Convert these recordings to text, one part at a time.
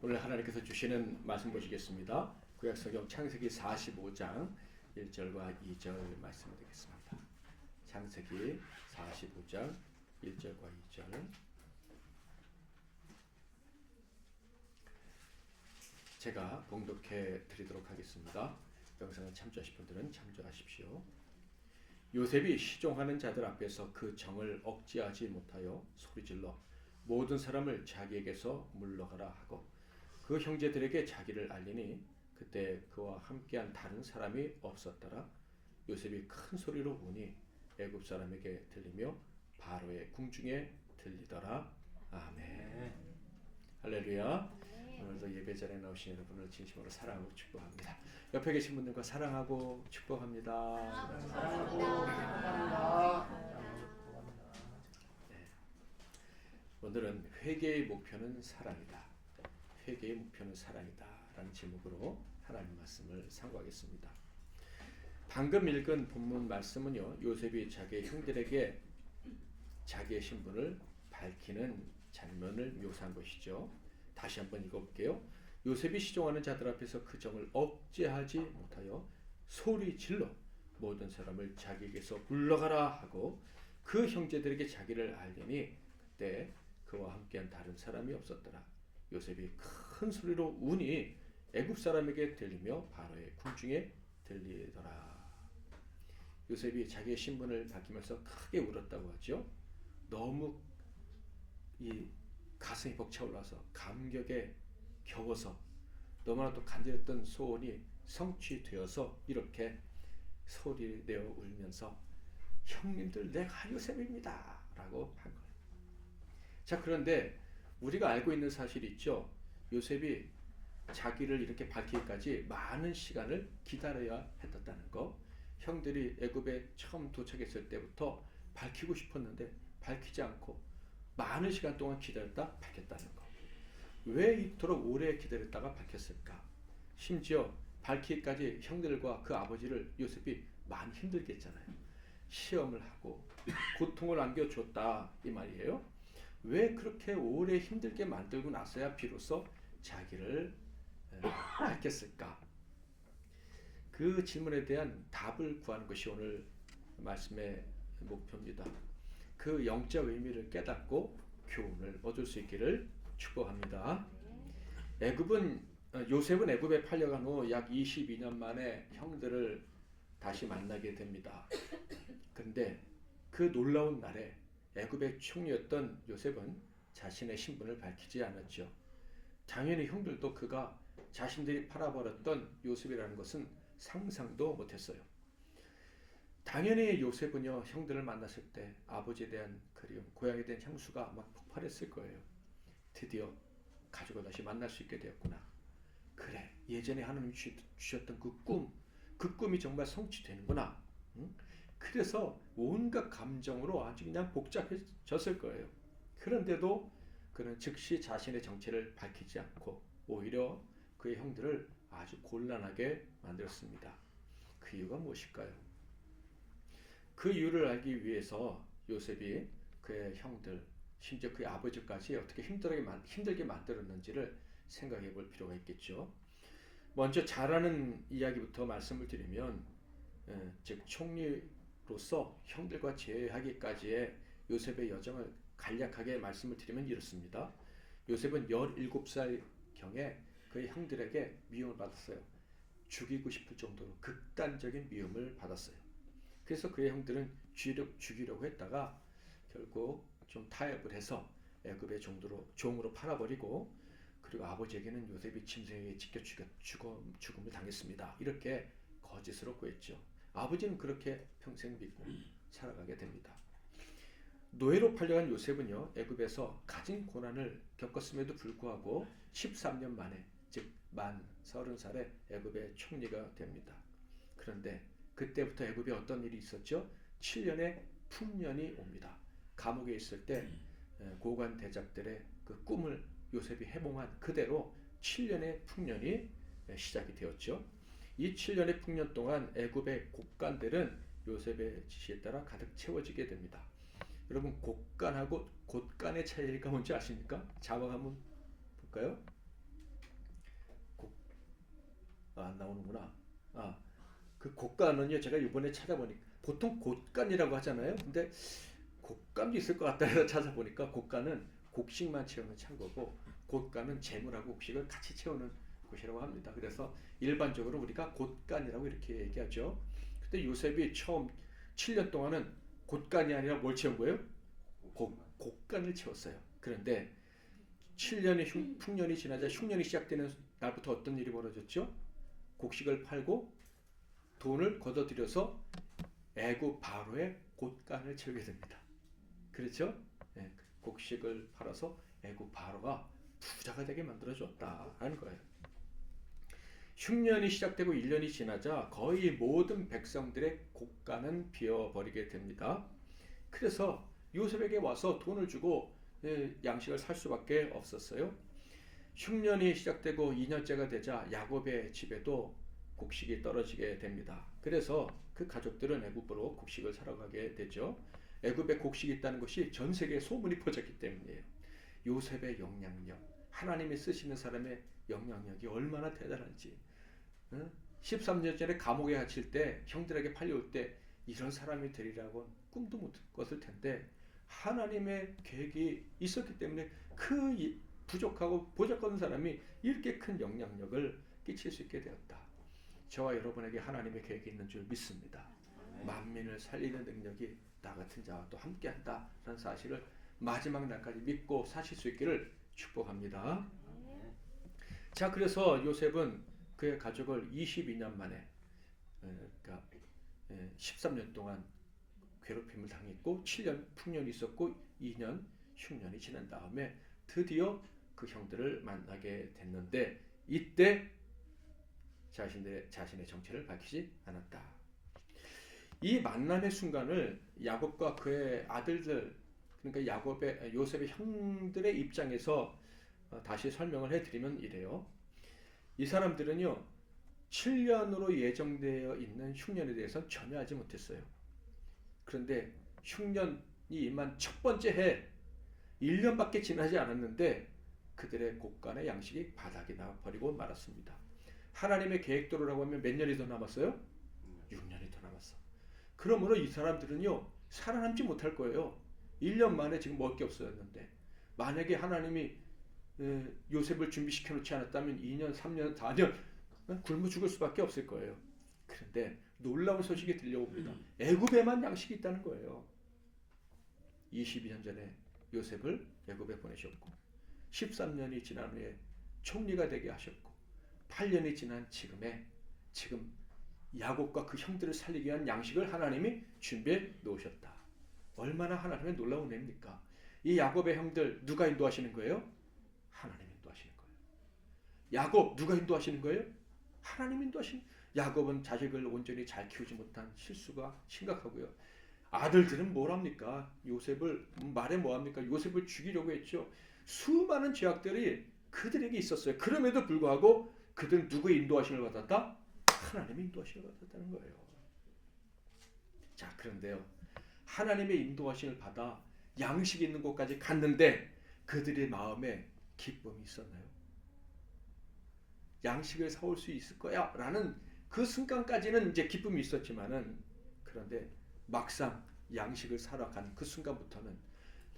오늘 하나님께서 주시는 말씀 보시겠습니다. 구약성경 창세기 45장 1절과 2절 말씀 드리겠습니다. 창세기 45장 1절과 2절. 제가 봉독해 드리도록 하겠습니다. 영상을 참조하실 분들은 참조하십시오. 요셉이 시종하는 자들 앞에서 그 정을 억제하지 못하여 소리질러 모든 사람을 자기에게서 물러가라 하고 그 형제들에게 자기를 알리니 그때 그와 함께한 다른 사람이 없었더라. 요셉이 큰 소리로 우니 애굽 사람에게 들리며 바로의 궁중에 들리더라. 아멘. 할렐루야. 오늘도 예배 자리에 나오신 여러분을 진심으로 사랑하고 축복합니다. 옆에 계신 분들과 사랑하고 축복합니다. 사랑하고 축복합니다. 네. 오늘은 회개의 목표는 사랑이다. 회개의 목표는 사랑이다 라는 제목으로 하나님 말씀을 상고하겠습니다. 방금 읽은 본문 말씀은요, 요셉이 자기의 형들에게 자기의 신분을 밝히는 장면을 묘사한 것이죠. 다시 한번 읽어볼게요. 요셉이 시종하는 자들 앞에서 그 정을 억제하지 못하여 소리 질러 모든 사람을 자기에게서 물러가라 하고 그 형제들에게 자기를 알리니 그때 그와 함께한 다른 사람이 없었더라. 요셉이 큰 소리로 우니 애굽 사람에게 들리며 바로의 궁중에 들리더라. 요셉이 자기의 신분을 밝히면서 크게 울었다고 하죠. 너무 이 가슴이 벅차올라서 감격에 겨워서 너무나 또 간절했던 소원이 성취되어서 이렇게 소리내어 울면서 형님들 내가 요셉입니다 라고 한 거예요. 자, 그런데 우리가 알고 있는 사실이 있죠. 요셉이 자기를 이렇게 밝히기까지 많은 시간을 기다려야 했었다는 거. 형들이 애굽에 처음 도착했을 때부터 밝히고 싶었는데 밝히지 않고 많은 시간 동안 기다렸다 밝혔다는 거. 왜 이토록 오래 기다렸다가 밝혔을까? 심지어 밝히기까지 형들과 그 아버지를 요셉이 많이 힘들게 했잖아요. 시험을 하고 고통을 안겨줬다 이 말이에요. 왜 그렇게 오래 힘들게 만들고 나서야 비로소 자기를 밝혔을까? 그 질문에 대한 답을 구하는 것이 오늘 말씀의 목표입니다. 그 영적 의미를 깨닫고 교훈을 얻을 수 있기를 축복합니다. 요셉은 애굽에 팔려간 후 약 22년 만에 형들을 다시 만나게 됩니다. 그런데 그 놀라운 날에 애굽의 총리였던 요셉은 자신의 신분을 밝히지 않았죠. 당연히 형들도 그가 자신들이 팔아버렸던 요셉이라는 것은 상상도 못했어요. 당연히 요셉은요, 형들을 만났을 때 아버지에 대한 그리움, 고향에 대한 향수가 막 폭발했을 거예요. 드디어 가족을 다시 만날 수 있게 되었구나. 그래, 예전에 하나님이 주셨던 그 꿈이 정말 성취되는구나. 응? 그래서 온갖 감정으로 아주 그냥 복잡해졌을 거예요. 그런데도 그는 즉시 자신의 정체를 밝히지 않고 오히려 그의 형들을 아주 곤란하게 만들었습니다. 그 이유가 무엇일까요? 그 이유를 알기 위해서 요셉이 그의 형들, 심지어 그의 아버지까지 어떻게 힘들게 만들었는지를 생각해 볼 필요가 있겠죠. 먼저 잘하는 이야기부터 말씀을 드리면, 즉 총리로서 형들과 제하기까지의 요셉의 여정을 간략하게 말씀을 드리면 이렇습니다. 요셉은 17살경에 그의 형들에게 미움을 받았어요. 죽이고 싶을 정도로 극단적인 미움을 받았어요. 그래서 그의 형들은 죽이려고 했다가 결국 좀 타협을 해서 애굽의 종으로 팔아버리고, 그리고 아버지에게는 요셉이 짐승에게 찢겨 죽음을 당했습니다. 이렇게 거짓으로 구했죠. 아버지는 그렇게 평생 믿고 살아가게 됩니다. 노예로 팔려간 요셉은요, 애굽에서 가진 고난을 겪었음에도 불구하고 13년 만에, 즉 만 30살에 애굽의 총리가 됩니다. 그런데 그때부터 애굽에 어떤 일이 있었죠? 7년의 풍년이 옵니다. 감옥에 있을 때 고관 대작들의 그 꿈을 요셉이 해몽한 그대로 7년의 풍년이 시작이 되었죠. 이 7년의 풍년 동안 애굽의 곡간들은 요셉의 지시에 따라 가득 채워지게 됩니다. 여러분, 곡간하고 곶간의 차이가 뭔지 아십니까? 자막 한번 볼까요? 안 나오는구나. 그 곶간은요 제가 이번에 찾아보니까 보통 곶간이라고 하잖아요. 근데 곶간도 있을 것 같다 해서 찾아보니까 곶간은 곡식만 채우는 창고고 곶간은 재물하고 곡식을 같이 채우는 곳이라고 합니다. 그래서 일반적으로 우리가 곶간이라고 이렇게 얘기하죠. 근데 요셉이 처음 7년 동안은 곶간이 아니라 뭘 채운 거예요? 곶간을 채웠어요. 그런데 7년의 풍년이 지나자 흉년이 시작되는 날부터 어떤 일이 벌어졌죠? 곡식을 팔고 돈을 걷어들여서 애굽 바로의 곶간을 채우게 됩니다. 그렇죠? 네, 곡식을 팔아서 애굽 바로가 부자가 되게 만들어줬다 하는 거예요. 흉년이 시작되고 1년이 지나자 거의 모든 백성들의 곶간은 비어버리게 됩니다. 그래서 요셉에게 와서 돈을 주고 양식을 살 수밖에 없었어요. 흉년이 시작되고 2년째가 되자 야곱의 집에도 곡식이 떨어지게 됩니다. 그래서 그 가족들은 애굽으로 곡식을 사러 가게 되죠. 애굽에 곡식이 있다는 것이 전 세계에 소문이 퍼졌기 때문이에요. 요셉의 영향력, 하나님이 쓰시는 사람의 영향력이 얼마나 대단한지. 13년 전에 감옥에 갇힐 때 형들에게 팔려올 때 이런 사람이 되리라고 꿈도 못 꿨을 텐데 하나님의 계획이 있었기 때문에 그 부족하고 보잘것없는 사람이 이렇게 큰 영향력을 끼칠 수 있게 되었다. 저와 여러분에게 하나님의 계획이 있는 줄 믿습니다. 만민을 살리는 능력이 나 같은 자와 또 함께한다라는 사실을 마지막 날까지 믿고 사실 수 있기를 축복합니다. 자, 그래서 요셉은 그의 가족을 22년 만에 그러니까 13년 동안 괴롭힘을 당했고 7년 풍년이 있었고 2년 흉년이 지난 다음에 드디어 그 형들을 만나게 됐는데 이때 자신의 정체를 밝히지 않았다. 이 만남의 순간을 야곱과 그의 아들들 그러니까 요셉의 형들의 입장에서 다시 설명을 해드리면 이래요. 이 사람들은요 7년으로 예정되어 있는 흉년에 대해서 전혀 알지 못했어요. 그런데 흉년이 임한 첫 번째 해 1년밖에 지나지 않았는데 그들의 곶간의 양식이 바닥에 나버리고 말았습니다. 하나님의 계획대로라고 하면 몇 년이 더 남았어요? 6년이 더 남았어. 그러므로 이 사람들은요 살아남지 못할 거예요. 1년 만에 지금 먹을 게 없었는데 만약에 하나님이 요셉을 준비시켜 놓지 않았다면 2년, 3년, 4년 굶어 죽을 수밖에 없을 거예요. 그런데 놀라운 소식이 들려옵니다. 애굽에만 양식이 있다는 거예요. 22년 전에 요셉을 애굽에 보내셨고 13년이 지난 후에 총리가 되게 하셨고 8년이 지난 지금 야곱과 그 형들을 살리기 위한 양식을 하나님이 준비해 놓으셨다. 얼마나 하나님의 놀라운 애입니까? 이 야곱의 형들 누가 인도하시는 거예요? 하나님이 인도하시는 거예요. 야곱 누가 인도하시는 거예요? 하나님이 인도하시는 거예요. 야곱은 자식을 온전히 잘 키우지 못한 실수가 심각하고요. 아들들은 뭘 합니까? 요셉을 말해 뭐 합니까? 요셉을 죽이려고 했죠. 수많은 죄악들이 그들에게 있었어요. 그럼에도 불구하고 그들은 누구의 인도하심을 받았다? 하나님의 인도하심을 받았다는 거예요. 자, 그런데요. 하나님의 인도하심을 받아 양식이 있는 곳까지 갔는데 그들의 마음에 기쁨이 있었나요? 양식을 사올 수 있을 거야 라는 그 순간까지는 이제 기쁨이 있었지만은 그런데 막상 양식을 사러 간 그 순간부터는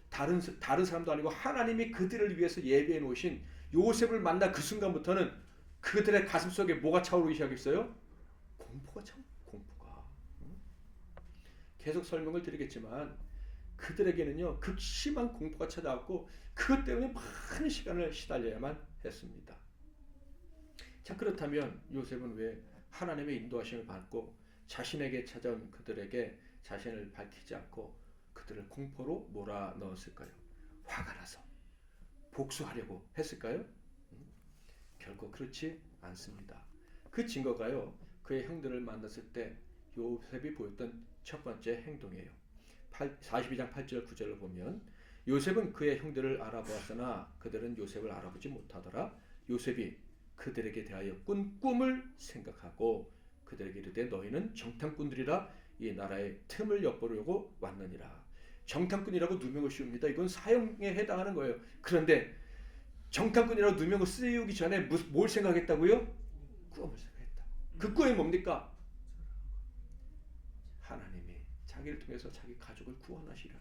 다른 사람도 아니고 하나님이 그들을 위해서 예비해 놓으신 요셉을 만난 그 순간부터는 그들의 가슴 속에 뭐가 차오르기 시작했어요? 공포가. 계속 설명을 드리겠지만 그들에게는요 극심한 공포가 찾아왔고 그것 때문에 많은 시간을 시달려야만 했습니다. 자, 그렇다면 요셉은 왜 하나님의 인도하심을 받고 자신에게 찾아온 그들에게 자신을 밝히지 않고 그들을 공포로 몰아넣었을까요? 화가 나서 복수하려고 했을까요? 결코 그렇지 않습니다. 그 증거가요 그의 형들을 만났을 때 요셉이 보였던 첫 번째 행동이에요. 42장 8절 9절을 보면 요셉은 그의 형들을 알아보았으나 그들은 요셉을 알아보지 못하더라. 요셉이 그들에게 대하여 꾼 꿈을 생각하고 그들에게 이르되 너희는 정탐꾼들이라 이 나라의 틈을 엿보려고 왔느니라. 정탐꾼이라고 누명을 씌웁니다. 이건 사형에 해당하는 거예요. 그런데 정탐꾼이라고 누명을 씌우기 전에 뭘 생각했다고요? 꿈을 생각했다. 그 구원이 뭡니까? 하나님이 자기를 통해서 자기 가족을 구원하시려는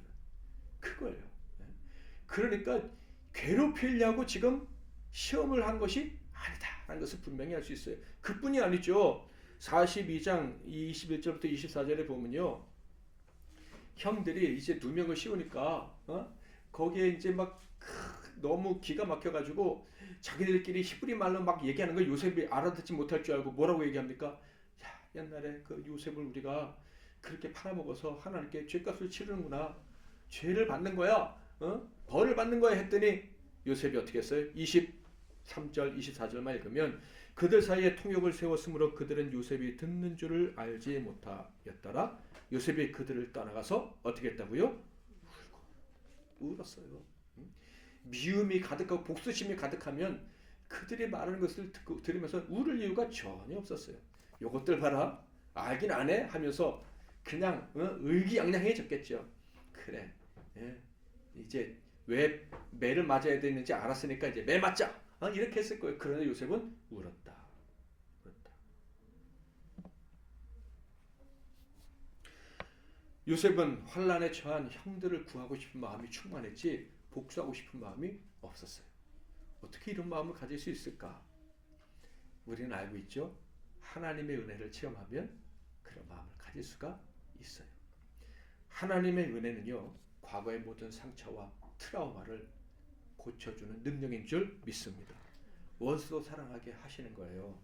그거예요. 그러니까 괴롭히려고 지금 시험을 한 것이 아니다라는 것을 분명히 알 수 있어요. 그뿐이 아니죠. 42장 21절부터 24절에 보면요. 형들이 이제 두 명을 씌우니까 거기에 이제 막 너무 기가 막혀가지고 자기들끼리 히브리 말로 막 얘기하는 거 요셉이 알아듣지 못할 줄 알고 뭐라고 얘기합니까? 야, 옛날에 그 요셉을 우리가 그렇게 팔아먹어서 하나님께 죄값을 치르는구나. 죄를 받는 거야. 벌을 받는 거야 했더니 요셉이 어떻게 했어요? 23절 24절만 읽으면 그들 사이에 통역을 세웠으므로 그들은 요셉이 듣는 줄을 알지 못하였더라. 요셉이 그들을 떠나가서 어떻게 했다고요? 울었어요. 미움이 가득하고 복수심이 가득하면 그들이 말하는 것을 들으면서 울을 이유가 전혀 없었어요. 요것들 봐라. 알긴 안 해? 하면서 그냥 의기양양해졌겠죠. 그래. 이제 왜 매를 맞아야 되는지 알았으니까 이제 매 맞자. 이렇게 했을 거예요. 그러나 요셉은 울었다. 요셉은 환난에 처한 형들을 구하고 싶은 마음이 충만했지 복수하고 싶은 마음이 없었어요. 어떻게 이런 마음을 가질 수 있을까? 우리는 알고 있죠. 하나님의 은혜를 체험하면 그런 마음을 가질 수가 있어요. 하나님의 은혜는요. 과거의 모든 상처와 트라우마를 고쳐주는 능력인 줄 믿습니다. 원수도 사랑하게 하시는 거예요.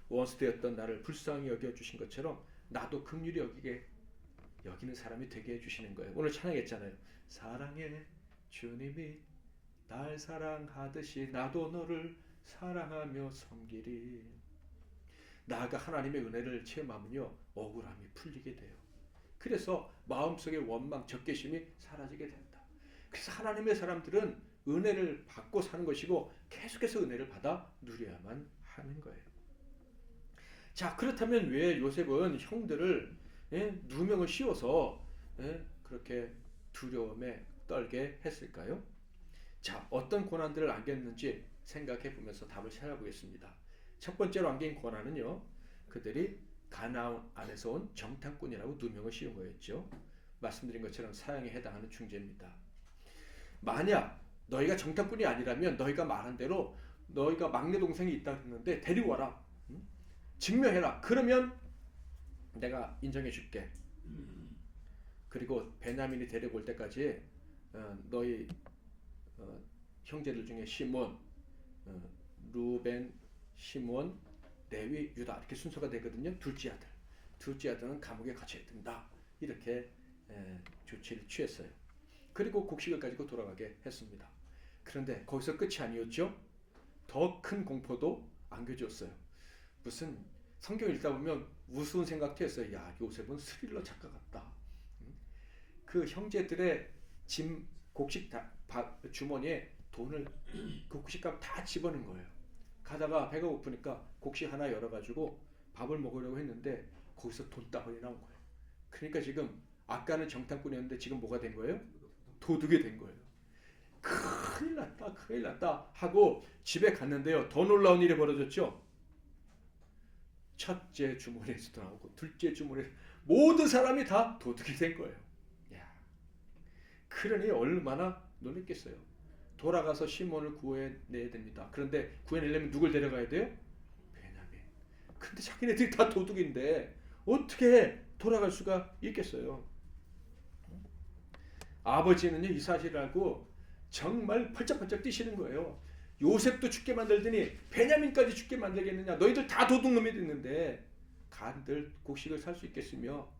원수 되었던 나를 불쌍히 여겨주신 것처럼 나도 긍휼히 여기는 사람이 되게 해주시는 거예요. 오늘 찬양했잖아요. 사랑해 주님이 날 사랑하듯이 나도 너를 사랑하며 섬기리. 나아가 하나님의 은혜를 체험하면요. 억울함이 풀리게 돼요. 그래서 마음속의 원망, 적개심이 사라지게 된다. 그래서 하나님의 사람들은 은혜를 받고 사는 것이고 계속해서 은혜를 받아 누려야만 하는 거예요. 자, 그렇다면 왜 요셉은 형들을 누명을 씌워서 그렇게 두려움에 떨게 했을까요? 자, 어떤 고난들을 안겼는지 생각해 보면서 답을 찾아보겠습니다. 첫 번째로 안긴 고난은요. 그들이 가나안 안에서 온 정탐꾼이라고 누명을 씌운 거였죠. 말씀드린 것처럼 사형에 해당하는 중죄입니다. 만약 너희가 정탐꾼이 아니라면 너희가 말한 대로 너희가 막내 동생이 있다 했는데 데리고 와라. 증명해라. 그러면 내가 인정해 줄게. 그리고 베냐민이 데리고 올 때까지 너희 형제들 중에 시몬, 루벤, 시몬, 레위, 유다 이렇게 순서가 되거든요. 둘째 아들은 감옥에 갇혀야 된다. 이렇게 조치를 취했어요. 그리고 곡식을 가지고 돌아가게 했습니다. 그런데 거기서 끝이 아니었죠. 더 큰 공포도 안겨줬어요. 무슨 성경 읽다 보면 우스운 생각도 했어요. 야, 요셉은 스릴러 작가 같다. 그 형제들의 짐 곡식 주머니에 돈을 그 곡식값 다 집어넣은 거예요. 가다가 배가 고프니까 곡식 하나 열어가지고 밥을 먹으려고 했는데 거기서 돈다발이 나온 거예요. 그러니까 지금 아까는 정탐꾼이었는데 지금 뭐가 된 거예요? 도둑이 된 거예요. 큰일 났다 하고 집에 갔는데요. 더 놀라운 일이 벌어졌죠. 첫째 주머니에서도 나오고 둘째 주머니에서 모든 사람이 다 도둑이 된 거예요. 야, 그러니 얼마나 놀랬겠어요. 돌아가서 시몬을 구해내야 됩니다. 그런데 구해내려면 누굴 데려가야 돼요? 베냐민. 근데 자기네들이 다 도둑인데 어떻게 돌아갈 수가 있겠어요? 아버지는요, 이 사실을 알고 정말 펄쩍펄쩍 뛰시는 거예요. 요셉도 죽게 만들더니 베냐민까지 죽게 만들겠느냐. 너희들 다 도둑놈이 됐는데 간들 곡식을 살 수 있겠으며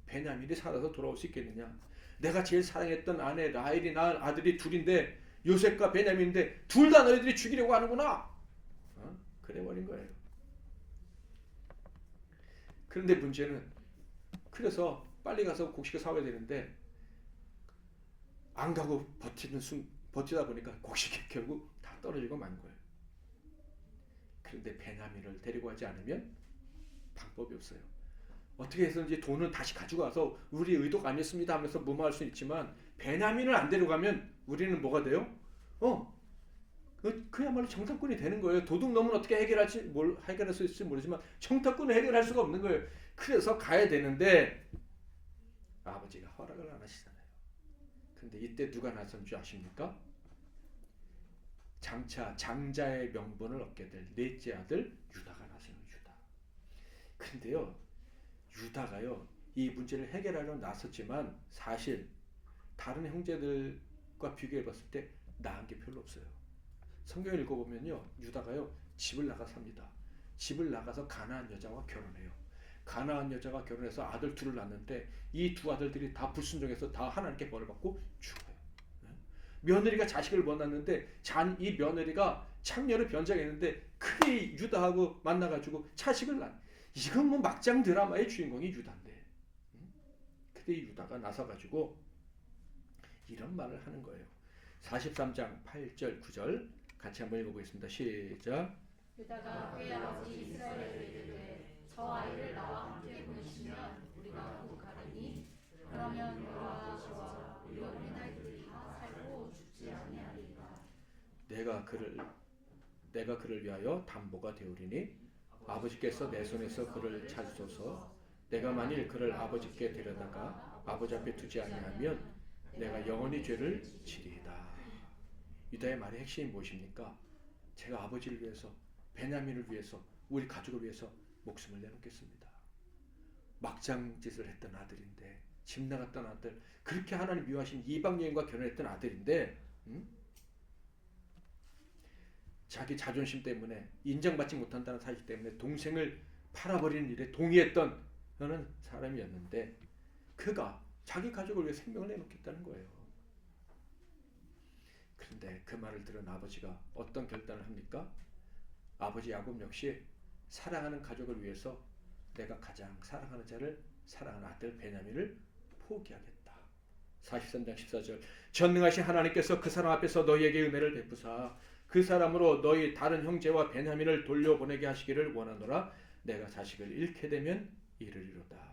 베냐민이 살아서 돌아올 수 있겠느냐. 내가 제일 사랑했던 아내 라헬이 낳은 아들이 둘인데 요셉과 베냐민인데 둘 다 너희들이 죽이려고 하는구나. 그래버린 거예요. 그런데 문제는 그래서 빨리 가서 곡식을 사와야 되는데 안 가고 버티다 보니까 곡식이 결국 다 떨어지고 만 거예요. 그런데 베냐민을 데리고 가지 않으면 방법이 없어요. 어떻게 해서든지 돈을 다시 가지고 와서 우리 의도가 아니었습니다 하면서 무마할 수는 있지만 베냐민을 안 데려가면 우리는 뭐가 돼요? 그야말로 정탐꾼이 되는 거예요. 도둑놈은 어떻게 해결할 수 있을지 모르지만 정탐꾼은 해결할 수가 없는 거예요. 그래서 가야 되는데 아버지가 허락을 안 하시잖아요. 근데 이때 누가 나선 줄 아십니까? 장차 장자의 명분을 얻게 될 넷째 아들 유다가 나서는 유다. 근데요, 유다가요 이 문제를 해결하려 나섰지만 사실 다른 형제들과 비교해 봤을 때 나은 게 별로 없어요. 성경을 읽어보면요, 유다가요 집을 나가 삽니다. 집을 나가서 가나안 여자와 결혼해요. 가나안 여자가 결혼해서 아들 둘을 낳는데 이 두 아들들이 다 불순종해서 다 하나님께 벌을 받고 죽어요. 며느리가 자식을 못 낳는데 이 며느리가 창녀를 변장했는데 크게 유다하고 만나가지고 자식을 낳. 이건 뭐 막장 드라마의 주인공이 유다인데. 근데 이 유다가 나서가지고 이런 말을 하는 거예요. 43장 8절 9절 같이 한번 읽어보겠습니다. 시작. 유다가 그의 아버지 이스라엘에게 이르되 저 아이를 나와 함께 보내시면 우리가 곧 가리니 그러면 너와 저와 우리 어린아이들이 다 살고 죽지 아니하리이다. 내가 그를 위하여 담보가 되오리니 아버지께서 내 손에서 그를 찾으소서. 내가 만일 그를 아버지께 데려다가 아버지 앞에 두지 아니하면 내가 영원히 죄를 지리이다. 유다의 말의 핵심이 무엇입니까? 제가 아버지를 위해서, 베냐민을 위해서, 우리 가족을 위해서 목숨을 내놓겠습니다. 막장짓을 했던 아들인데, 집 나갔던 아들, 그렇게 하나님 미워하신 이방 여인과 결혼했던 아들인데, 자기 자존심 때문에, 인정받지 못한다는 사실 때문에 동생을 팔아버리는 일에 동의했던 그런 사람이었는데, 그가 자기 가족을 위해 생명을 내놓겠다는 거예요. 그런데 그 말을 들은 아버지가 어떤 결단을 합니까? 아버지 야곱 역시 사랑하는 가족을 위해서 내가 가장 사랑하는 자를, 사랑하는 아들 베냐민을 포기하겠다. 43장 14절 전능하신 하나님께서 그 사람 앞에서 너희에게 은혜를 베푸사 그 사람으로 너희 다른 형제와 베냐민을 돌려보내게 하시기를 원하노라. 내가 자식을 잃게 되면 이르리로다.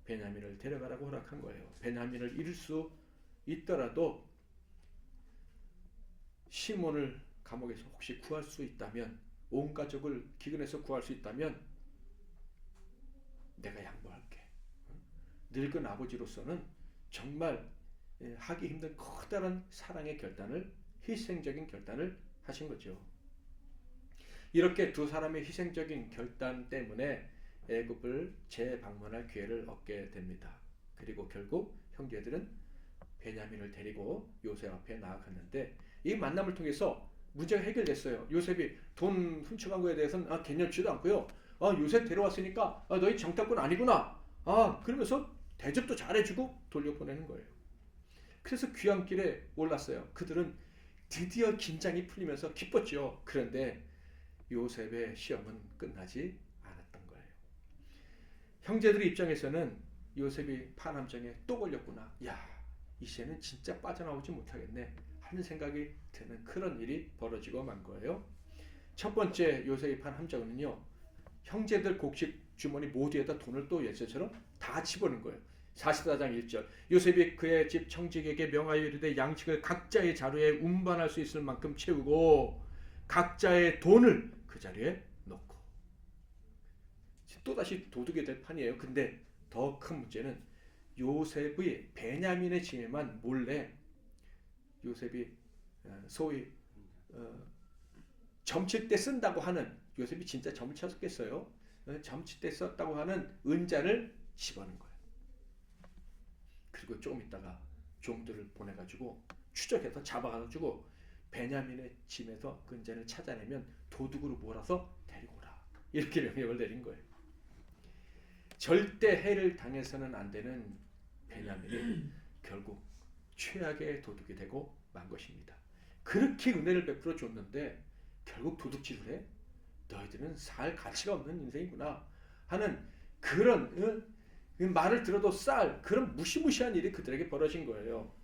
베냐민을 데려가라고 허락한 거예요. 베냐민을 잃을 수 있더라도 시몬을 감옥에서 혹시 구할 수 있다면, 온 가족을 기근에서 구할 수 있다면 내가 양보할게. 늙은 아버지로서는 정말 하기 힘든 커다란 사랑의 결단을, 희생적인 결단을 하신 거죠. 이렇게 두 사람의 희생적인 결단 때문에 애굽을 재방문할 기회를 얻게 됩니다. 그리고 결국 형제들은 베냐민을 데리고 요셉 앞에 나아갔는데 이 만남을 통해서 문제가 해결됐어요. 요셉이 돈 훔쳐간 거에 대해서는 개념치도 않고요. 요셉 데려왔으니까 너희 정탐꾼 아니구나. 그러면서 대접도 잘해주고 돌려보내는 거예요. 그래서 귀향길에 올랐어요. 그들은 드디어 긴장이 풀리면서 기뻤죠. 그런데 요셉의 시험은 끝나지 않았던 거예요. 형제들의 입장에서는 요셉이 파남정에 또 걸렸구나. 이제는 진짜 빠져나오지 못하겠네 하는 생각이 드는 그런 일이 벌어지고 만 거예요. 첫 번째 요셉이 판 함정은요, 형제들 곡식 주머니 모두에다 돈을 또 예전처럼 다 집어넣은 거예요. 44장 1절 요셉이 그의 집 청직에게 명하여 이르되 양식을 각자의 자루에 운반할 수 있을 만큼 채우고 각자의 돈을 그 자리에 넣고. 또다시 도둑이 될 판이에요. 근데 더 큰 문제는 요셉의 베냐민의 짐에만 몰래 요셉이 소위 점칠 때 쓴다고 하는, 요셉이 진짜 점을 쳤겠어요? 점칠 때 썼다고 하는 은자를 집어넣은 거예요. 그리고 조금 있다가 종들을 보내가지고 추적해서 잡아가지고 베냐민의 짐에서 그 은자를 찾아내면 도둑으로 몰아서 데리고 오라. 이렇게 명령을 내린 거예요. 절대 해를 당해서는 안 되는 베냐민이 결국 최악의 도둑이 되고 만 것입니다. 그렇게 은혜를 베풀어 줬는데 결국 도둑질을 해? 너희들은 살 가치가 없는 인생이구나 하는 그런 말을 들어도 그런 무시무시한 일이 그들에게 벌어진 거예요.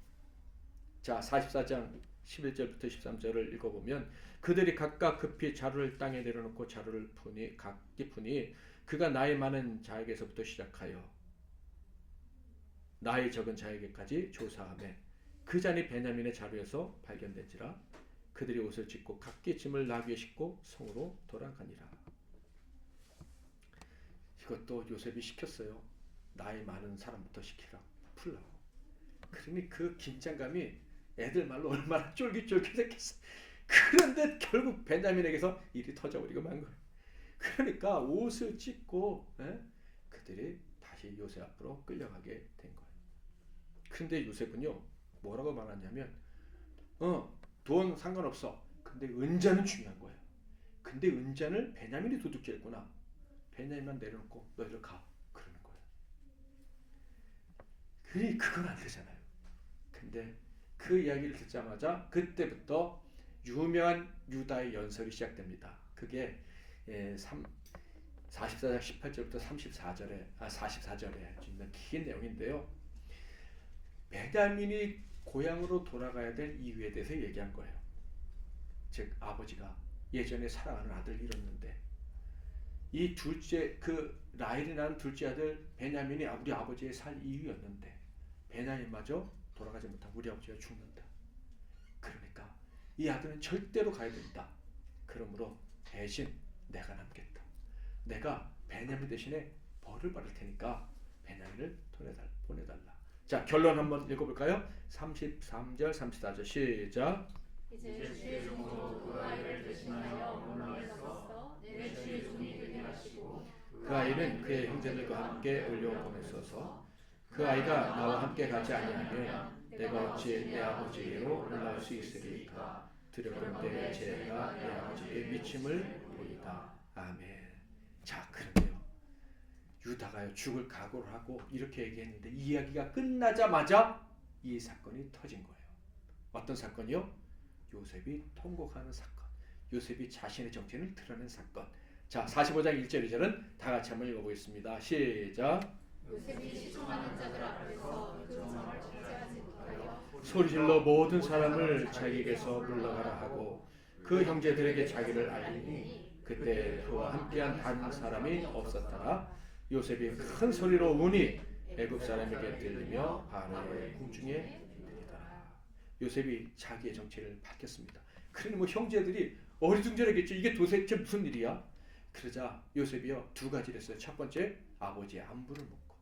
자, 44장 11절부터 13절을 읽어보면 그들이 각각 급히 자루를 땅에 내려놓고 자루를 각기 푸니 그가 나이 많은 자에게서부터 시작하여 나이 적은 자에게까지 조사하며 그 잔이 베냐민의 자루에서 발견된지라. 그들이 옷을 찢고 각기 짐을 나귀에 싣고 성으로 돌아가니라. 이것도 요셉이 시켰어요. 나이 많은 사람부터 시키라. 풀라고. 그러니 그 긴장감이 애들 말로 얼마나 쫄깃쫄깃했겠어. 그런데 결국 베냐민에게서 일이 터져버리고 만 거예요. 그러니까 옷을 찢고 그들이 다시 요셉 앞으로 끌려가게 된 거예요. 그런데 요셉은요 뭐라고 말하냐면 돈 상관없어. 근데 은자는 중요한 거예요. 근데 은자를 베냐민이 도둑질했구나. 베냐민만 내려놓고 너희들 가. 그러는 거예요. 그건 안 되잖아요. 근데 그 이야기를 듣자마자 그때부터 유명한 유다의 연설이 시작됩니다. 그게 44장 18절부터 44절에 주는 긴 내용인데요. 베냐민이 고향으로 돌아가야 될 이유에 대해서 얘기한 거예요. 즉 아버지가 예전에 사랑하는 아들을 잃었는데 이 둘째 라헬이라는 둘째 아들 베냐민이 우리 아버지의 살 이유였는데 베냐민마저 돌아가지 못하고 우리 아버지가 죽는다. 그러니까 이 아들은 절대로 가야 된다. 그러므로 대신 내가 남겠다. 내가 베냐민 대신에 벌을 받을 테니까 베냐민을 보내달라. 자, 결론 한번 읽어볼까요? 33절 34절 시작. 이제 주의 종으로 그 아이를 대신하여 물러나서 내 주의 종이 되게 하시고 그 아이는 그의 형제들과 함께 올려보내소서. 그 아이가 나와 함께 가지 아니하면 내가 어찌 내 아버지에게로 올라갈 수 있으리까. 두렵건대 제 애가 내 아버지에게 미침을 보이다. 아멘. 자, 그런데요 유다가요 죽을 각오를 하고 이렇게 얘기했는데 이 이야기가 끝나자마자 이 사건이 터진 거예요. 어떤 사건이요? 요셉이 통곡하는 사건. 요셉이 자신의 정체를 드러낸 사건. 자, 45장 1절 2절은 다 같이 한번 읽어보겠습니다. 시작. 요셉이 시청하는 자들 앞에서 그 정을 통제하지 못하여 소리질러 모든 사람을 자기에게서 물러가라 하고 그 형제들에게 자기를 알리니 그때 그와 함께한 단 사람이 없었더라. 요셉이 큰 소리로 우니 애굽 사람에게 들리며 바로의 궁중에 들리더라. 요셉이 자기의 정체를 밝혔습니다. 그러니 뭐 형제들이 어리둥절하겠죠. 이게 도대체 무슨 일이야? 그러자 요셉이요 두 가지를 했어요. 첫 번째 아버지의 안부를 묻고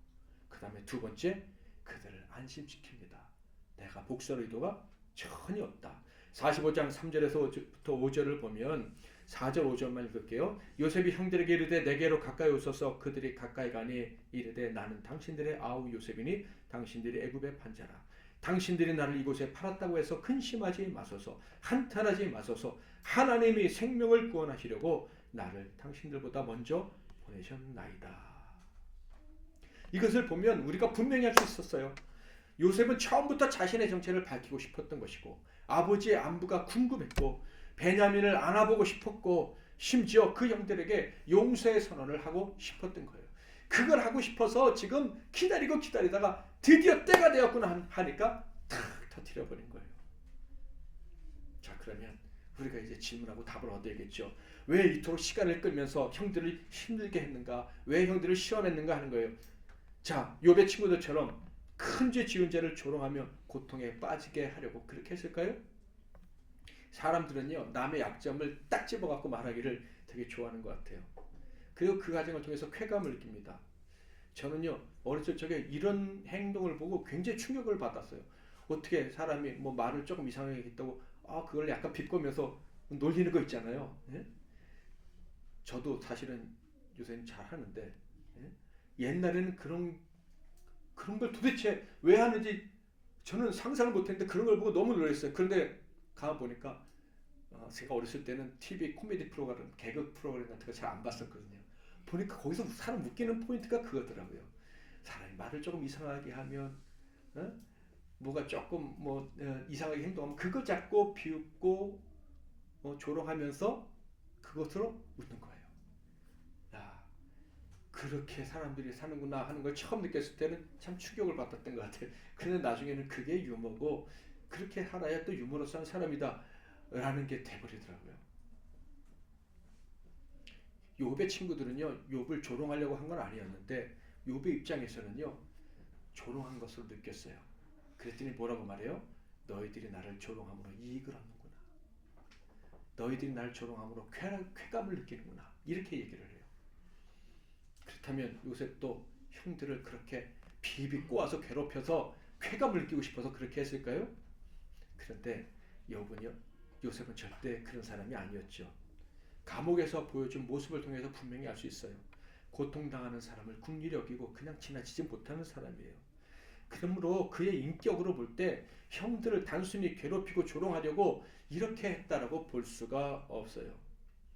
그 다음에 두 번째 그들을 안심시킵니다. 내가 복수할 의도가 전혀 없다. 45장 3절에서부터 5절을 보면 4절 5절만 읽을게요. 요셉이 형들에게 이르되 내게로 가까이 오소서. 그들이 가까이 가니 이르되 나는 당신들의 아우 요셉이니 당신들이 애굽의 판자라. 당신들이 나를 이곳에 팔았다고 해서 근심하지 마소서. 한탄하지 마소서. 하나님이 생명을 구원하시려고 나를 당신들보다 먼저 보내셨나이다. 이것을 보면 우리가 분명히 할 수 있었어요. 요셉은 처음부터 자신의 정체를 밝히고 싶었던 것이고 아버지의 안부가 궁금했고 베냐민을 안아보고 싶었고 심지어 그 형들에게 용서의 선언을 하고 싶었던 거예요. 그걸 하고 싶어서 지금 기다리다가 드디어 때가 되었구나 하니까 탁 터뜨려버린 거예요. 자, 그러면 우리가 이제 질문하고 답을 얻어야겠죠. 왜 이토록 시간을 끌면서 형들을 힘들게 했는가? 왜 형들을 시험했는가 하는 거예요. 자, 욥의 친구들처럼 큰 죄 지은 자를 조롱하며 고통에 빠지게 하려고 그렇게 했을까요? 사람들은요 남의 약점을 딱 집어갖고 말하기를 되게 좋아하는 것 같아요. 그리고 그 과정을 통해서 쾌감을 느낍니다. 저는요 어렸을 적에 이런 행동을 보고 굉장히 충격을 받았어요. 어떻게 사람이 뭐 말을 조금 이상하게 했다고 그걸 약간 비꼬면서 놀리는 거 있잖아요. 예? 저도 사실은 요새는 잘 하는데 옛날에는 그런 걸 도대체 왜 하는지 저는 상상을 못했는데 그런 걸 보고 너무 놀랐어요. 그런데 가보니까 제가 어렸을 때는 TV 코미디 프로그램, 개그 프로그램 같은 거 잘 안 봤었거든요. 보니까 거기서 사람 웃기는 포인트가 그거더라고요. 사람이 말을 조금 이상하게 하면 뭐가 조금 이상하게 행동하면 그거 잡고 비웃고 조롱하면서 그것으로 웃는 거예요. 야, 그렇게 사람들이 사는구나 하는 걸 처음 느꼈을 때는 참 충격을 받았던 것 같아요. 그런데 나중에는 그게 유머고 그렇게 하나야 또 유머러스한 사람이다 라는 게 돼버리더라고요. 욥의 친구들은요 욥을 조롱하려고 한 건 아니었는데 욥의 입장에서는요 조롱한 것으로 느꼈어요. 그랬더니 뭐라고 말해요? 너희들이 나를 조롱함으로 이익을 얻는구나. 너희들이 날 조롱함으로 쾌감을 느끼는구나. 이렇게 얘기를 해요. 그렇다면 요셉도 형들을 그렇게 비비 꼬아서 괴롭혀서 쾌감을 느끼고 싶어서 그렇게 했을까요? 그런데 요셉은 절대 그런 사람이 아니었죠. 감옥에서 보여준 모습을 통해서 분명히 알 수 있어요. 고통당하는 사람을 긍휼히 여기고 그냥 지나치지 못하는 사람이에요. 그러므로 그의 인격으로 볼 때 형들을 단순히 괴롭히고 조롱하려고 이렇게 했다라고 볼 수가 없어요.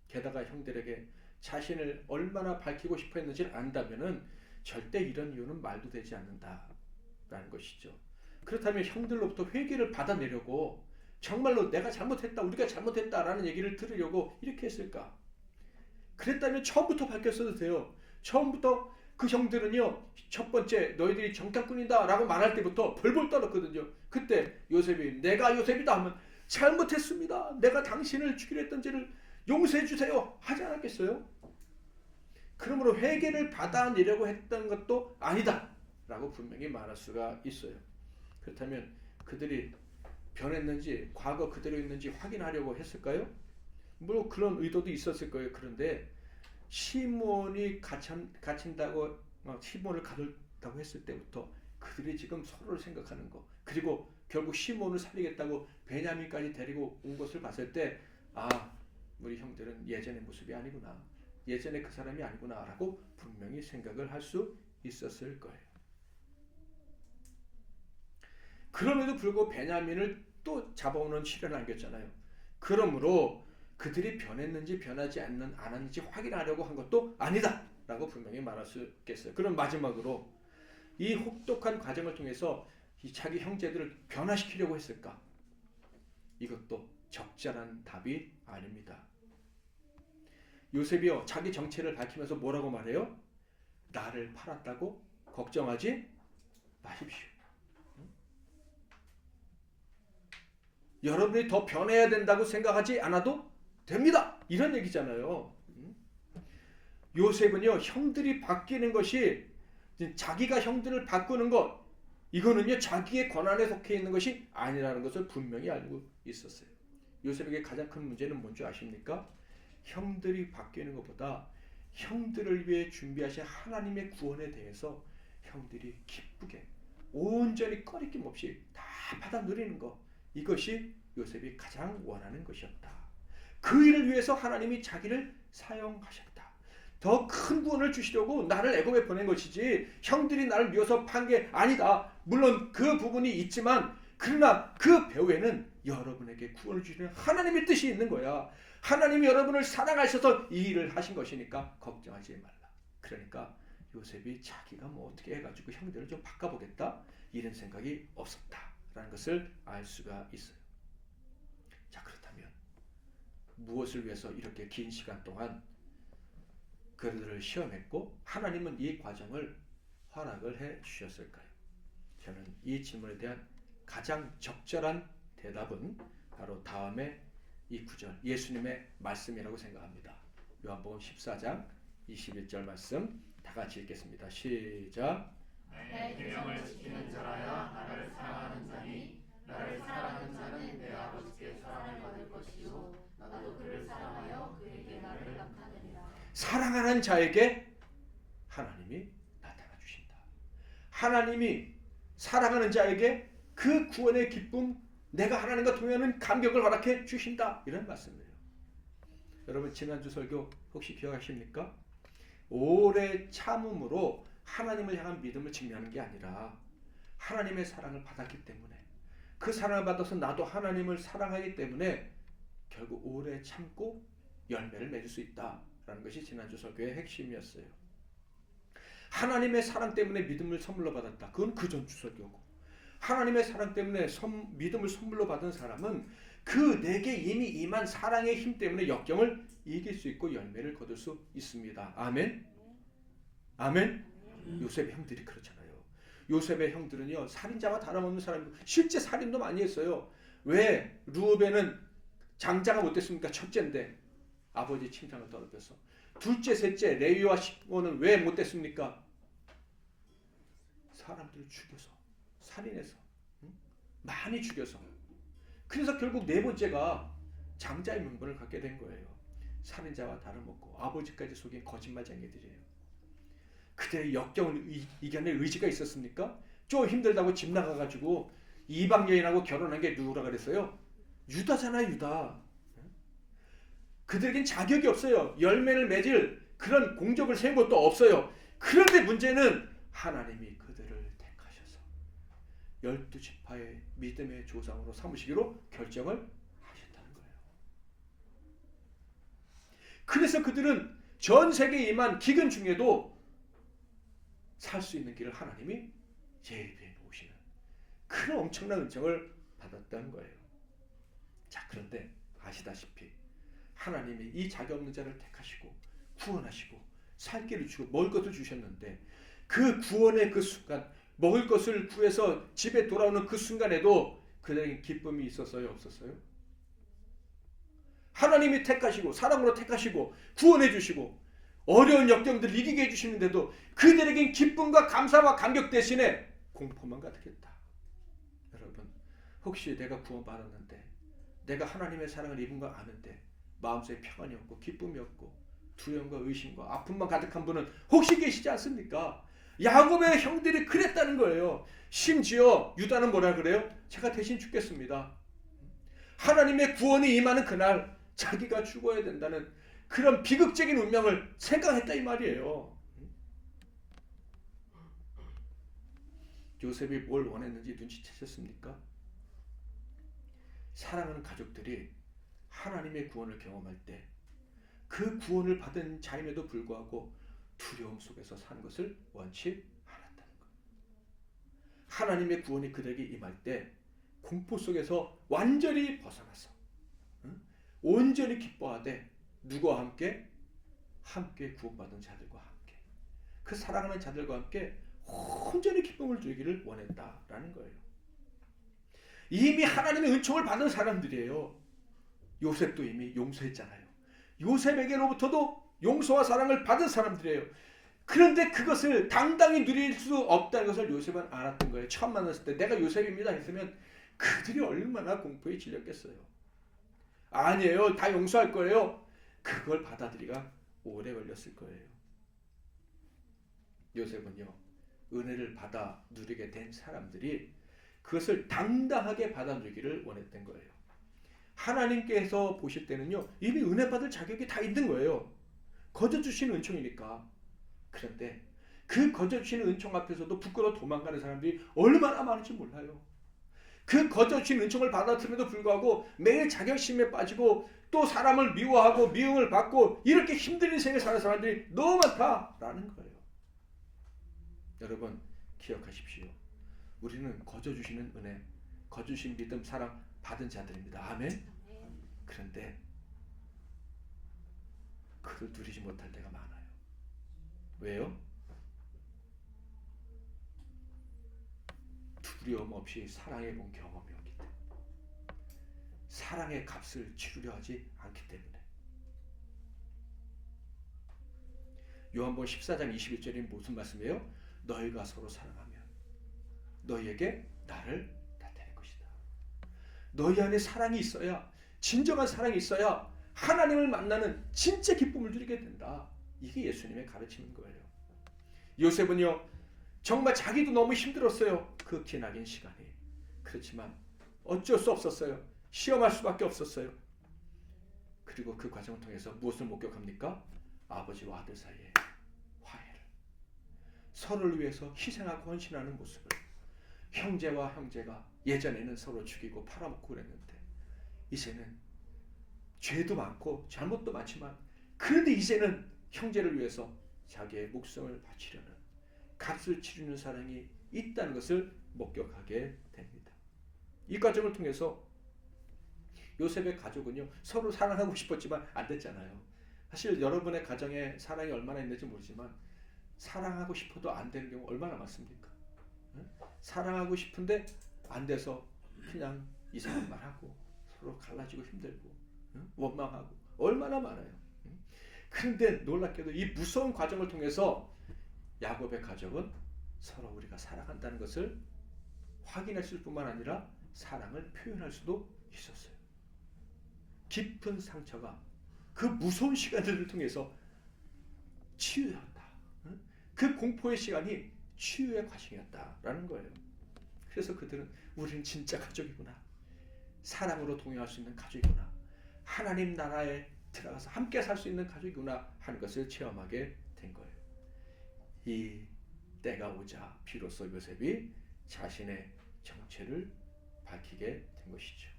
게다가 형들에게 자신을 얼마나 밝히고 싶어 했는지를 안다면은 절대 이런 이유는 말도 되지 않는다라는 것이죠. 그렇다면 형들로부터 회개를 받아내려고 정말로 내가 잘못했다, 우리가 잘못했다라는 얘기를 들으려고 이렇게 했을까? 그랬다면 처음부터 밝혔어도 돼요. 처음부터 그 형들은요, 첫 번째 너희들이 정탐꾼이다 라고 말할 때부터 벌벌 떨었거든요. 그때 요셉이 내가 요셉이다 하면 잘못했습니다, 내가 당신을 죽이려 했던지를 용서해 주세요 하지 않았겠어요? 그러므로 회개를 받아내려고 했던 것도 아니다 라고 분명히 말할 수가 있어요. 그렇다면 그들이 변했는지 과거 그대로 있는지 확인하려고 했을까요? 물론 그런 의도도 있었을 거예요. 그런데 시몬이 갇힌다고 시몬을 가뒀다고 했을 때부터 그들이 지금 서로를 생각하는 거, 그리고 결국 시몬을 살리겠다고 베냐민까지 데리고 온 것을 봤을 때 우리 형들은 예전의 모습이 아니구나, 예전에 그 사람이 아니구나 라고 분명히 생각을 할 수 있었을 거예요. 그럼에도 불구하고 베냐민을 또 잡아오는 시련을 안겼잖아요. 그러므로 그들이 변했는지 변하지 않았는지 확인하려고 한 것도 아니다 라고 분명히 말할 수 있겠어요. 그럼 마지막으로 이 혹독한 과정을 통해서 자기 형제들을 변화시키려고 했을까? 이것도 적절한 답이 아닙니다. 요셉이요, 자기 정체를 밝히면서 뭐라고 말해요? 나를 팔았다고 걱정하지 마십시오. 여러분이 더 변해야 된다고 생각하지 않아도 됩니다. 이런 얘기잖아요. 요셉은요, 형들이 바뀌는 것이, 자기가 형들을 바꾸는 것, 이거는요 자기의 권한에 속해 있는 것이 아니라는 것을 분명히 알고 있었어요. 요셉에게 가장 큰 문제는 뭔지 아십니까? 형들이 바뀌는 것보다 형들을 위해 준비하신 하나님의 구원에 대해서 형들이 기쁘게 온전히 꺼리낌 없이 다 받아 누리는 것, 이것이 요셉이 가장 원하는 것이었다. 그 일을 위해서 하나님이 자기를 사용하셨다. 더 큰 구원을 주시려고 나를 애굽에 보낸 것이지 형들이 나를 미워서 판 게 아니다. 물론 그 부분이 있지만 그러나 그 배후에는 여러분에게 구원을 주시는 하나님의 뜻이 있는 거야. 하나님이 여러분을 사랑하셔서 이 일을 하신 것이니까 걱정하지 말라. 그러니까 요셉이 자기가 뭐 어떻게 해가지고 형들을 좀 바꿔보겠다 이런 생각이 없었다라는 것을 알 수가 있어요. 자, 그렇다면 무엇을 위해서 이렇게 긴 시간 동안 그들을 시험했고 하나님은 이 과정을 허락을 해 주셨을까요? 저는 이 질문에 대한 가장 적절한 대답은 바로 다음에 이 구절 예수님의 말씀이라고 생각합니다. 요한복음 14장 21절 말씀 다 같이 읽겠습니다. 시작. 내 계명을 지키는 자라야 나를 사랑하는 자니 나를 사랑하는 자는 내 아버지께 사랑을 받을 것이요 나도 그를 사랑하여 그에게 나를 나타내리라. 사랑하는 자에게 하나님이 나타나 주신다. 하나님이 사랑하는 자에게 그 구원의 기쁨, 내가 하나님과 동행하는 감격을 허락해 주신다. 이런 말씀이에요. 여러분 지난주 설교 혹시 기억하십니까? 오래 참음으로 하나님을 향한 믿음을 증명하는 게 아니라 하나님의 사랑을 받았기 때문에, 그 사랑을 받아서 나도 하나님을 사랑하기 때문에 결국 오래 참고 열매를 맺을 수 있다라는 것이 지난주 설교의 핵심이었어요. 하나님의 사랑 때문에 믿음을 선물로 받았다. 그건 그 전주 설교고, 하나님의 사랑 때문에 믿음을 선물로 받은 사람은 그 내게 이미 임한 사랑의 힘 때문에 역경을 이길 수 있고 열매를 거둘 수 있습니다. 아멘. 아멘. 요셉의 형들이 그렇잖아요. 요셉의 형들은요 살인자와 다름없는 사람이고 실제 살인도 많이 했어요. 왜? 루벤은 장자가 못됐습니까? 첫째인데 아버지 칭찬을 더럽혀서. 둘째, 셋째 레위와 시몬은 왜 못됐습니까? 사람들을 죽여서, 살인해서, 많이 죽여서. 그래서 결국 네 번째가 장자의 명분을 갖게 된 거예요. 살인자와 다름없고 아버지까지 속인 거짓말쟁이들이에요. 그들의 역경을 이겨낼 의지가 있었습니까? 좀 힘들다고 집 나가가지고 이방 여인하고 결혼한 게 누구라 그랬어요? 유다잖아요, 유다. 그들에겐 자격이 없어요. 열매를 맺을 그런 공적을 세운 것도 없어요. 그런데 문제는 하나님이 그들을 택하셔서 12지파의 믿음의 조상으로 삼으시기로 결정을 하셨다는 거예요. 그래서 그들은 전 세계에 임한 기근 중에도 살 수 있는 길을 하나님이 예비해 놓으시는 그런 엄청난 은총을 받았다는 거예요. 자, 그런데 아시다시피 하나님이 이 자격 없는 자를 택하시고 구원하시고 살 길을 주고 먹을 것을 주셨는데 그 구원의 그 순간, 먹을 것을 구해서 집에 돌아오는 그 순간에도 그들에게 기쁨이 있었어요, 없었어요? 하나님이 택하시고 사랑으로 택하시고 구원해 주시고 어려운 역경들을 이기게 해주시는데도 그들에겐 기쁨과 감사와 감격 대신에 공포만 가득했다. 여러분, 혹시 내가 구원받았는데 내가 하나님의 사랑을 입은 거 아는데 마음속에 평안이 없고 기쁨이 없고 두려움과 의심과 아픔만 가득한 분은 혹시 계시지 않습니까? 야곱의 형들이 그랬다는 거예요. 심지어 유다는 뭐라 그래요? 제가 대신 죽겠습니다. 하나님의 구원이 임하는 그날 자기가 죽어야 된다는 그런 비극적인 운명을 생각했다 이 말이에요. 요셉이 뭘 원했는지 눈치채셨습니까? 사랑하는 가족들이 하나님의 구원을 경험할 때 그 구원을 받은 자임에도 불구하고 두려움 속에서 사는 것을 원치 않았다는 거예요. 하나님의 구원이 그들에게 임할 때 공포 속에서 완전히 벗어나서 온전히 기뻐하되 누구와 함께? 함께 구원받은 자들과 함께 그 사랑하는 자들과 함께 온전히 기쁨을 누리기를 원했다라는 거예요. 이미 하나님의 은총을 받은 사람들이에요. 요셉도 이미 용서했잖아요. 요셉에게로부터도 용서와 사랑을 받은 사람들이에요. 그런데 그것을 당당히 누릴 수 없다는 것을 요셉은 알았던 거예요. 처음 만났을 때 내가 요셉입니다 했으면 그들이 얼마나 공포에 질렸겠어요. 아니에요, 다 용서할 거예요. 그걸 받아들이기가 오래 걸렸을 거예요. 요셉은요, 은혜를 받아 누리게 된 사람들이 그것을 당당하게 받아 누리기를 원했던 거예요. 하나님께서 보실 때는요, 이미 은혜 받을 자격이 다 있는 거예요. 거저 주시는 은총이니까. 그런데 그 거저 주시는 은총 앞에서도 부끄러워 도망가는 사람들이 얼마나 많은지 몰라요. 그 거저 주시는 은총을 받았음에도 불구하고 매일 자격심에 빠지고 또 사람을 미워하고 미움을 받고 이렇게 힘든 인생을 사는 사람들이 너무 많다라는 거예요. 여러분, 기억하십시오. 우리는 거저 주시는 은혜, 거저 주신 믿음, 사랑 받은 자들입니다. 아멘. 그런데 그걸 누리지 못할 때가 많아요. 왜요? 두려움 없이 사랑해 본 경험이 없기 때문에, 사랑의 값을 치르려 하지 않기 때문에. 요한복음 14장 21절이 무슨 말씀이에요? 너희가 서로 사랑하면 너희에게 나를 나타낼 것이다. 너희 안에 사랑이 있어야, 진정한 사랑이 있어야 하나님을 만나는 진짜 기쁨을 누리게 된다. 이게 예수님의 가르침인 거예요. 요셉은요, 정말 자기도 너무 힘들었어요. 그 기나긴 시간이. 그렇지만 어쩔 수 없었어요. 시험할 수밖에 없었어요. 그리고 그 과정을 통해서 무엇을 목격합니까? 아버지와 아들 사이의 화해를, 서로를 위해서 희생하고 헌신하는 모습을. 형제와 형제가 예전에는 서로 죽이고 팔아먹고 그랬는데 이제는 죄도 많고 잘못도 많지만 그런데 이제는 형제를 위해서 자기의 목숨을 바치려는, 값을 치르는 사랑이 있다는 것을 목격하게 됩니다. 이 과정을 통해서 요셉의 가족은요, 서로 사랑하고 싶었지만 안 됐잖아요. 사실 여러분의 가정에 사랑이 얼마나 있는지 모르지만 사랑하고 싶어도 안 되는 경우 얼마나 많습니까? 사랑하고 싶은데 안 돼서 그냥 이상한 말하고 서로 갈라지고 힘들고 원망하고 얼마나 많아요. 그런데 놀랍게도 이 무서운 과정을 통해서 야곱의 가족은 서로 우리가 사랑한다는 것을 확인했을 뿐만 아니라 사랑을 표현할 수도 있었어요. 깊은 상처가 그 무서운 시간들을 통해서 치유되었다. 그 공포의 시간이 치유의 과정이었다라는 거예요. 그래서 그들은 우리는 진짜 가족이구나. 사랑으로 동행할 수 있는 가족이구나. 하나님 나라에 들어가서 함께 살 수 있는 가족이구나 하는 것을 체험하게 된 거예요. 이 때가 오자 비로소 요셉이 자신의 정체를 밝히게 된 것이죠.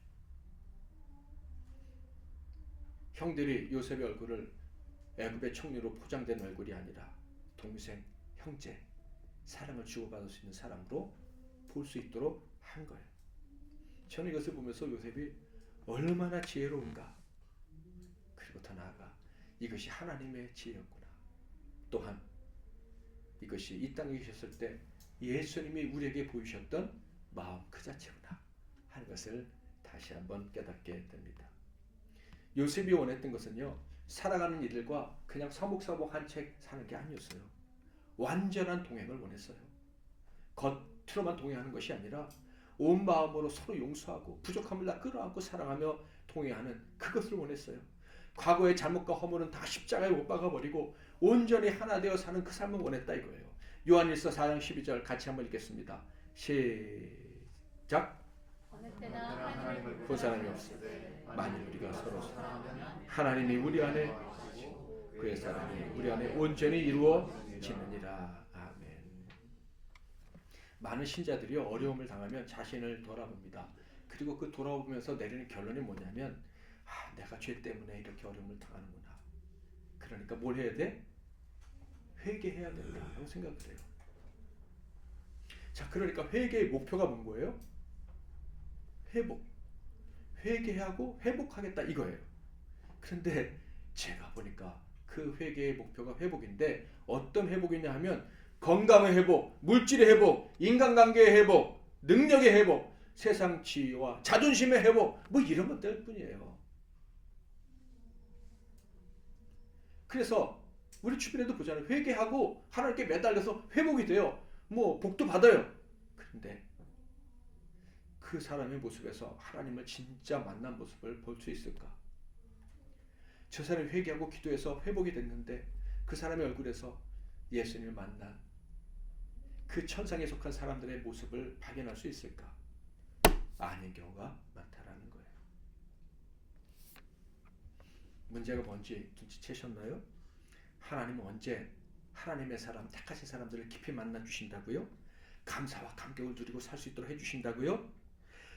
형들이 요셉의 얼굴을 애굽의 총리로 포장된 얼굴이 아니라 동생, 형제, 사랑을 주고받을 수 있는 사람으로 볼 수 있도록 한 거예요. 저는 이것을 보면서 요셉이 얼마나 지혜로운가. 그리고 더 나아가 이것이 하나님의 지혜였구나. 또한 이것이 이 땅에 계셨을 때 예수님이 우리에게 보이셨던 마음 그 자체구나 하는 것을 다시 한번 깨닫게 됩니다. 요셉이 원했던 것은요, 살아가는 이들과 그냥 서먹서먹 한 채 사는 게 아니었어요. 완전한 동행을 원했어요. 겉으로만 동행하는 것이 아니라 온 마음으로 서로 용서하고 부족함을 다 끌어안고 사랑하며 동행하는 그것을 원했어요. 과거의 잘못과 허물은 다 십자가에 못 박아버리고 온전히 하나 되어 사는 그 삶을 원했다 이거예요. 요한일서 4장 12절 같이 한번 읽겠습니다. 시작. 어느 때나 하나님을 본 사람이 없으되 만일 우리가 서로 사랑하면 하나님이 우리 안에 그의 사랑이 우리 안에 온전히 이루어지느니라. 아멘. 많은 신자들이 어려움을 당하면 자신을 돌아봅니다. 그리고 그 돌아보면서 내리는 결론이 뭐냐면 내가 죄 때문에 이렇게 어려움을 당하는구나. 그러니까 뭘 해야 돼? 회개해야 된다고 생각을 해요. 자, 그러니까 회개의 목표가 뭔 거예요? 회복. 회개하고 회복하겠다 이거예요. 그런데 제가 보니까 그 회개의 목표가 회복인데 어떤 회복이냐 하면 건강의 회복, 물질의 회복, 인간관계의 회복, 능력의 회복, 세상 지위와 자존심의 회복 뭐 이런 것들 뿐이에요. 그래서 우리 주변에도 보잖아요. 회개하고 하나님께 매달려서 회복이 돼요. 뭐 복도 받아요. 그런데 그 사람의 모습에서 하나님을 진짜 만난 모습을 볼 수 있을까? 저 사람이 회개하고 기도해서 회복이 됐는데 그 사람의 얼굴에서 예수님을 만난 그 천상에 속한 사람들의 모습을 발견할 수 있을까? 아닌 경우가 많다라는 거예요. 문제가 뭔지 눈치채셨나요? 하나님은 언제 하나님의 사람, 택하신 사람들을 깊이 만나 주신다고요? 감사와 감격을 누리고 살 수 있도록 해주신다고요?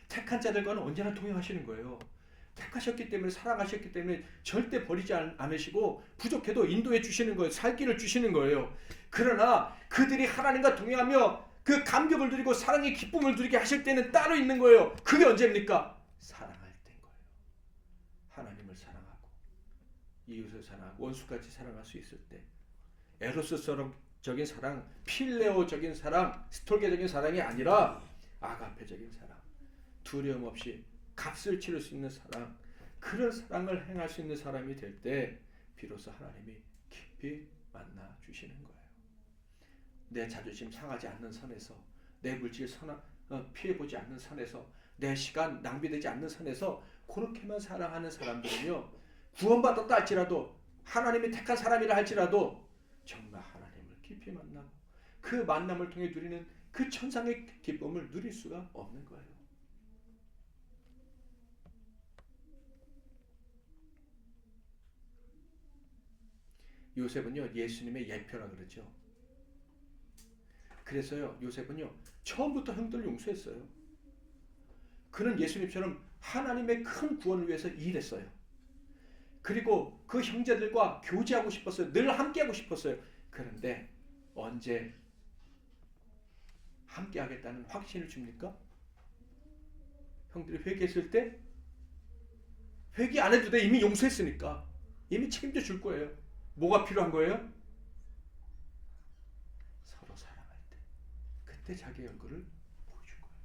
택한 자들과는 언제나 동행하시는 거예요. 택하셨기 때문에, 사랑하셨기 때문에 절대 버리지 않으시고 부족해도 인도해 주시는 거예요. 살 길을 주시는 거예요. 그러나 그들이 하나님과 동행하며 그 감격을 누리고 사랑의 기쁨을 누리게 하실 때는 따로 있는 거예요. 그게 언제입니까? 사랑할 때인 거예요. 하나님을 사랑하고 이웃을 사랑하고 원수까지 사랑할 수 있을 때, 에로스적인 사랑, 필레오적인 사랑, 스톨게적인 사랑이 아니라 아가페적인 사랑, 두려움 없이 값을 치를 수 있는 사랑, 그런 사랑을 행할 수 있는 사람이 될 때 비로소 하나님이 깊이 만나 주시는 거예요. 내 자존심 상하지 않는 선에서, 내 물질 피해보지 않는 선에서, 내 시간 낭비되지 않는 선에서 그렇게만 사랑하는 사람들은요, 구원받았다 할지라도, 하나님이 택한 사람이라 할지라도 정말 하나님을 깊이 만나고 그 만남을 통해 누리는 그 천상의 기쁨을 누릴 수가 없는 거예요. 요셉은요, 예수님의 예표라 그러죠. 그래서요, 요셉은요, 처음부터 형들을 용서했어요. 그는 예수님처럼 하나님의 큰 구원을 위해서 일했어요. 그리고 그 형제들과 교제하고 싶었어요. 늘 함께하고 싶었어요. 그런데 언제 함께하겠다는 확신을 줍니까? 형들이 회개했을 때 회개 안 해도 돼. 이미 용서했으니까. 이미 책임져 줄 거예요. 뭐가 필요한 거예요? 서로 사랑할 때. 그때 자기 얼굴을 보여준 거예요.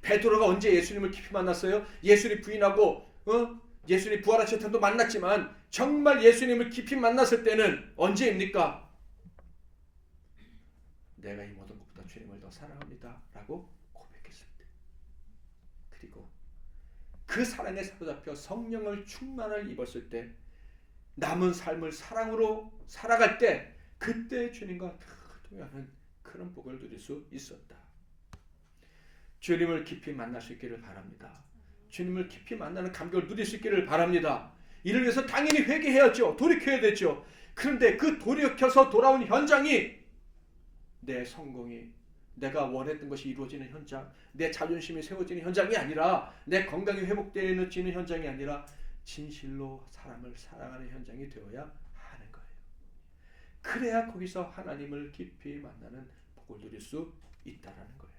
베드로가 언제 예수님을 깊이 만났어요? 예수님 부인하고 예수님 부활하실 때도 만났지만 정말 예수님을 깊이 만났을 때는 언제입니까? 내가 이 모든 것보다 주님을 더 사랑합니다 라고 고백했을 때. 그리고 그 사랑에 사로잡혀 성령을 충만을 입었을 때 남은 삶을 사랑으로 살아갈 때 그때 주님과 동행하는 그런 복을 누릴 수 있었다. 주님을 깊이 만날 수 있기를 바랍니다. 주님을 깊이 만나는 감격을 누릴 수 있기를 바랍니다. 이를 위해서 당연히 회개해야죠. 돌이켜야 되죠. 그런데 그 돌이켜서 돌아온 현장이 내 성공이, 내가 원했던 것이 이루어지는 현장, 내 자존심이 세워지는 현장이 아니라, 내 건강이 회복되는 현장이 아니라 진실로 사람을 사랑하는 현장이 되어야 하는 거예요. 그래야 거기서 하나님을 깊이 만나는 복을 누릴 수 있다라는 거예요.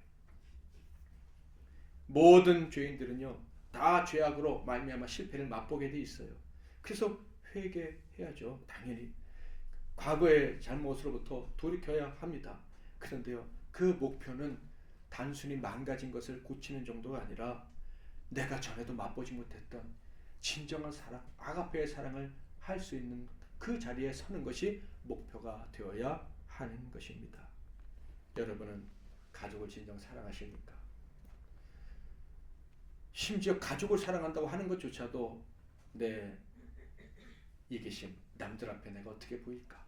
모든 죄인들은요 다 죄악으로 말미암아 실패를 맛보게 돼 있어요. 그래서 회개해야죠. 당연히 과거의 잘못으로부터 돌이켜야 합니다. 그런데요 그 목표는 단순히 망가진 것을 고치는 정도가 아니라 내가 전에도 맛보지 못했던 진정한 사랑, 아가페의 사랑을 할 수 있는 그 자리에 서는 것이 목표가 되어야 하는 것입니다. 여러분은 가족을 진정 사랑하십니까? 심지어 가족을 사랑한다고 하는 것조차도 내 이기심, 남들 앞에 내가 어떻게 보일까?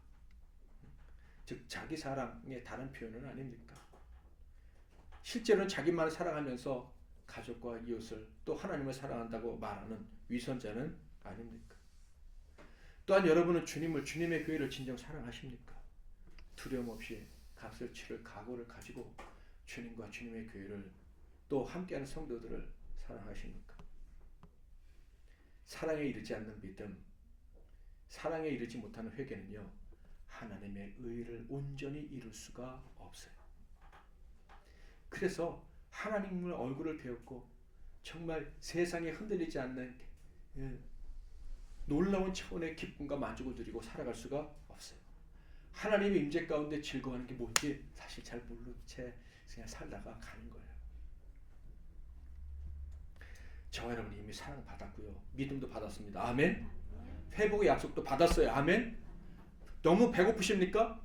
즉 자기 사랑의 다른 표현은 아닙니까? 실제로는 자기만을 사랑하면서 가족과 이웃을 또 하나님을 사랑한다고 말하는 위선자는 아닙니까? 또한 여러분은 주님을, 주님의 교회를 진정 사랑하십니까? 두려움 없이 값을 치를 각오를 가지고 주님과 주님의 교회를 또 함께하는 성도들을 사랑하십니까? 사랑에 이르지 않는 믿음, 사랑에 이르지 못하는 회개는요 하나님의 의를 온전히 이룰 수가 없어요. 그래서 하나님의 얼굴을 배웠고 정말 세상에 흔들리지 않는 놀라운 차원의 기쁨과 만족을 누리고 살아갈 수가 없어요. 하나님의 임재 가운데 즐거워하는 게 뭔지 사실 잘 모르는 채 그냥 살다가 가는 거예요. 저와 여러분이 이미 사랑받았고요. 믿음도 받았습니다. 아멘. 회복의 약속도 받았어요. 아멘. 너무 배고프십니까?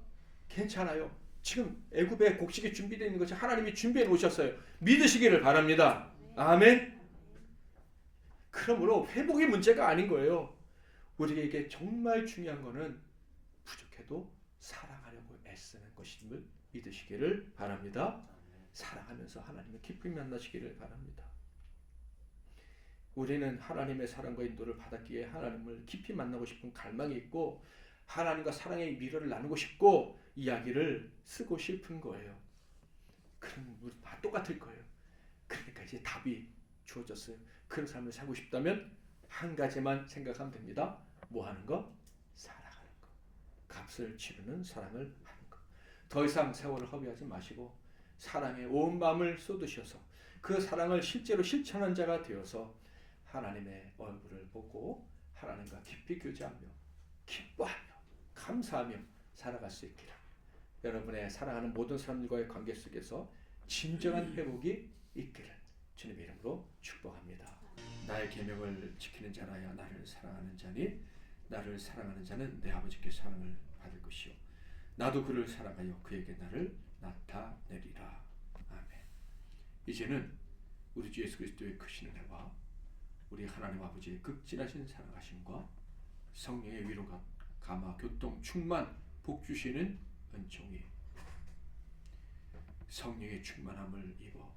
괜찮아요. 지금 애굽에 곡식이 준비되어 있는 것이 하나님이 준비해 놓으셨어요. 믿으시기를 바랍니다. 아멘. 그러므로 회복이 문제가 아닌 거예요. 우리에게 정말 중요한 것은 부족해도 사랑하려고 애쓰는 것임을 믿으시기를 바랍니다. 사랑하면서 하나님을 깊이 만나시기를 바랍니다. 우리는 하나님의 사랑과 인도를 받았기에 하나님을 깊이 만나고 싶은 갈망이 있고 하나님과 사랑의 미래를 나누고 싶고 이야기를 쓰고 싶은 거예요. 그럼 우리 다 똑같을 거예요. 그러니까 이제 답이 주어졌어요. 그런 삶을 살고 싶다면 한 가지만 생각하면 됩니다. 뭐 하는 거? 사랑하는 거. 값을 치르는 사랑을 하는 거. 더 이상 세월을 허비하지 마시고 사랑에 온 마음을 쏟으셔서 그 사랑을 실제로 실천한 자가 되어서 하나님의 얼굴을 보고 하나님과 깊이 교제하며 기뻐하며 감사하며 살아갈 수 있기를, 여러분의 사랑하는 모든 사람들과의 관계 속에서 진정한 회복이 있기를 주님의 이름으로 축복합니다. 나의 계명을 지키는 자라야 나를 사랑하는 자니 나를 사랑하는 자는 내 아버지께 사랑을 받을 것이요 나도 그를 사랑하여 그에게 나를 나타내리라. 아멘. 이제는 우리 주 예수 그리스도의 크신 은혜와 우리 하나님 아버지의 극진하신 사랑하심과 성령의 위로가 감화 교통 충만 복 주시는 은총이 성령의 충만함을 입어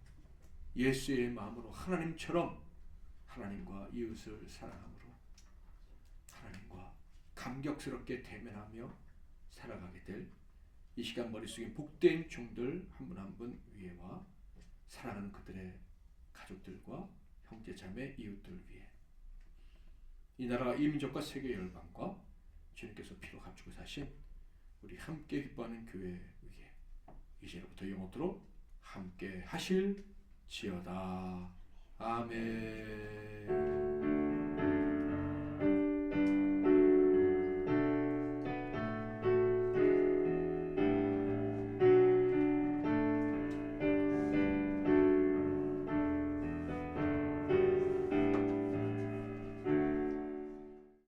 예수의 마음으로 하나님처럼 하나님과 이웃을 사랑함으로 하나님과 감격스럽게 대면하며 살아가게 될 이 시간 머리 숙인 복된 종들 한 분 한 분 위에와 사랑하는 그들의 가족들과 형제 자매 이웃들 위해 이 나라가 이 민족과 세계 열방과 주님께서 피로 감추고 사신 우리 함께 기뻐하는 교회 위에 이제부터 영원토록 함께 하실지어다. 아멘.